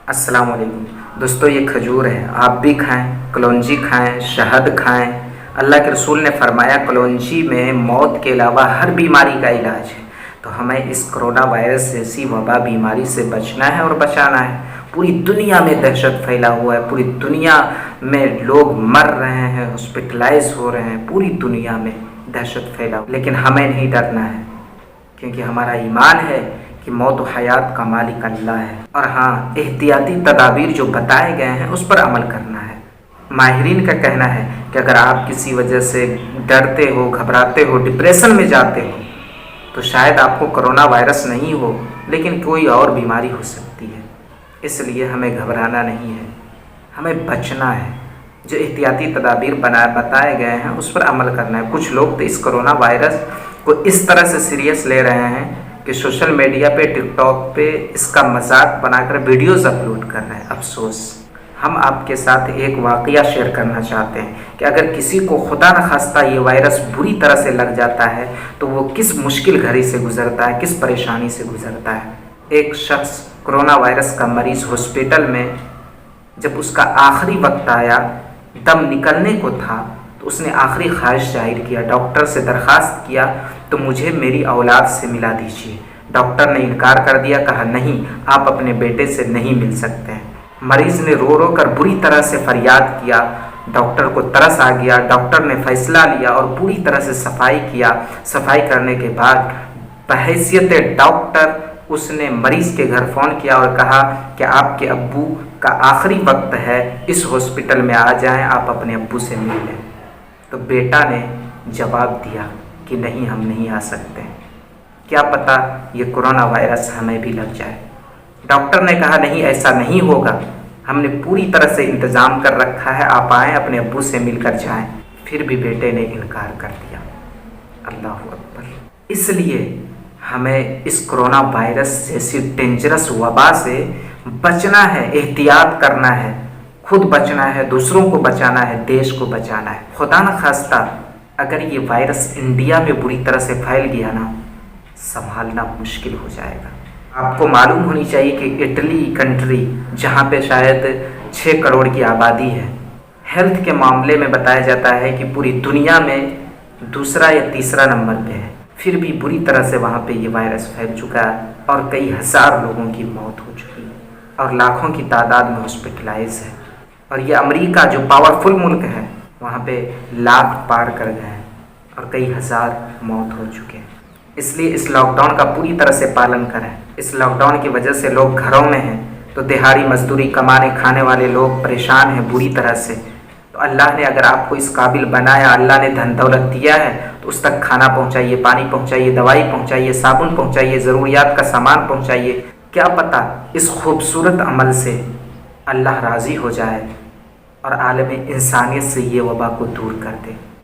अस्सलाम वालेकुम दोस्तों, ये खजूर है, आप भी खाएं, कलौंजी खाएं, शहद खाएं। अल्लाह के रसूल ने फरमाया कलौंजी में मौत के अलावा हर बीमारी का इलाज है। तो हमें इस कोरोना वायरस जैसी वबा बीमारी से बचना है और बचाना है। पूरी दुनिया में दहशत फैला हुआ है, पूरी दुनिया में लोग मर रहे हैं, हॉस्पिटलाइज हो रहे हैं, पूरी दुनिया में दहशत फैला। लेकिन हमें नहीं डरना है, क्योंकि हमारा ईमान है कि मौत व हयात का मालिक अल्लाह है। और हाँ, एहतियाती तदाबीर जो बताए गए हैं उस पर अमल करना है। माहिरीन का कहना है कि अगर आप किसी वजह से डरते हो, घबराते हो, डिप्रेशन में जाते हो, तो शायद आपको कोरोना वायरस नहीं हो, लेकिन कोई और बीमारी हो सकती है। इसलिए हमें घबराना नहीं है, हमें बचना है। जो एहतियाती तदाबीर बताए गए हैं उस पर अमल करना है। कुछ लोग तो इस कोरोना वायरस को इस तरह से सीरियस ले रहे हैं कि सोशल मीडिया पे, टिकटॉक पे इसका मजाक बनाकर वीडियोस अपलोड कर रहे हैं। अफसोस, हम आपके साथ एक वाक़या शेयर करना चाहते हैं कि अगर किसी को खुदा न खास्ता ये वायरस बुरी तरह से लग जाता है तो वो किस मुश्किल घड़ी से गुजरता है, किस परेशानी से गुजरता है। एक शख्स कोरोना वायरस का मरीज़ हॉस्पिटल में जब उसका आखिरी वक्त आया, दम निकलने को था, तो उसने आखिरी ख्वाहिश जाहिर किया, डॉक्टर से दरख्वास्त किया तो मुझे मेरी औलाद से मिला दीजिए। डॉक्टर ने इनकार कर दिया, कहा नहीं, आप अपने बेटे से नहीं मिल सकते हैं। मरीज़ ने रो रो कर बुरी तरह से फरियाद किया। डॉक्टर को तरस आ गया, डॉक्टर ने फैसला लिया और पूरी तरह से सफाई किया। सफाई करने के बाद बहैसियत डॉक्टर उसने मरीज़ के घर फ़ोन किया और कहा कि आपके अब्बू का आखिरी वक्त है, इस हॉस्पिटल में आ जाएं, आप अपने अब्बू से मिल लें। तो बेटा ने जवाब दिया कि नहीं, हम नहीं आ सकते, क्या पता ये कोरोना वायरस हमें भी लग जाए। डॉक्टर ने कहा नहीं, ऐसा नहीं होगा, हमने पूरी तरह से इंतज़ाम कर रखा है, आप आएँ, अपने अब्बू से मिलकर जाएं। फिर भी बेटे ने इनकार कर दिया। अल्लाह अकबर। इसलिए हमें इस कोरोना वायरस जैसी डेंजरस वबा से बचना है, एहतियात करना है, खुद बचना है, दूसरों को बचाना है, देश को बचाना है। खुदा न खास्ता अगर ये वायरस इंडिया में बुरी तरह से फैल गया ना, संभालना मुश्किल हो जाएगा। आपको मालूम होनी चाहिए कि इटली कंट्री, जहाँ पे शायद 6 करोड़ की आबादी है, हेल्थ के मामले में बताया जाता है कि पूरी दुनिया में दूसरा या तीसरा नंबर पे है। फिर भी बुरी तरह से वहाँ पे ये वायरस फैल चुका है और कई हज़ार लोगों की मौत हो चुकी है और लाखों की तादाद में हॉस्पिटलाइज है। और ये अमेरिका जो पावरफुल मुल्क है, वहाँ पे लाख पार कर गए हैं और कई हज़ार मौत हो चुके हैं। इसलिए इस लॉकडाउन का पूरी तरह से पालन करें। इस लॉकडाउन की वजह से लोग घरों में हैं, तो दिहाड़ी मजदूरी कमाने खाने वाले लोग परेशान हैं बुरी तरह से। तो अल्लाह ने अगर आपको इस काबिल बनाया, अल्लाह ने धन दौलत दिया है, तो उस तक खाना पहुँचाइए, पानी पहुँचाइए, दवाई पहुँचाइए, साबुन पहुँचाइए, ज़रूरियात का सामान पहुँचाइए। क्या पता इस खूबसूरत अमल से अल्लाह राज़ी हो जाए और आलम इंसानियत से ये वबा को दूर कर दे।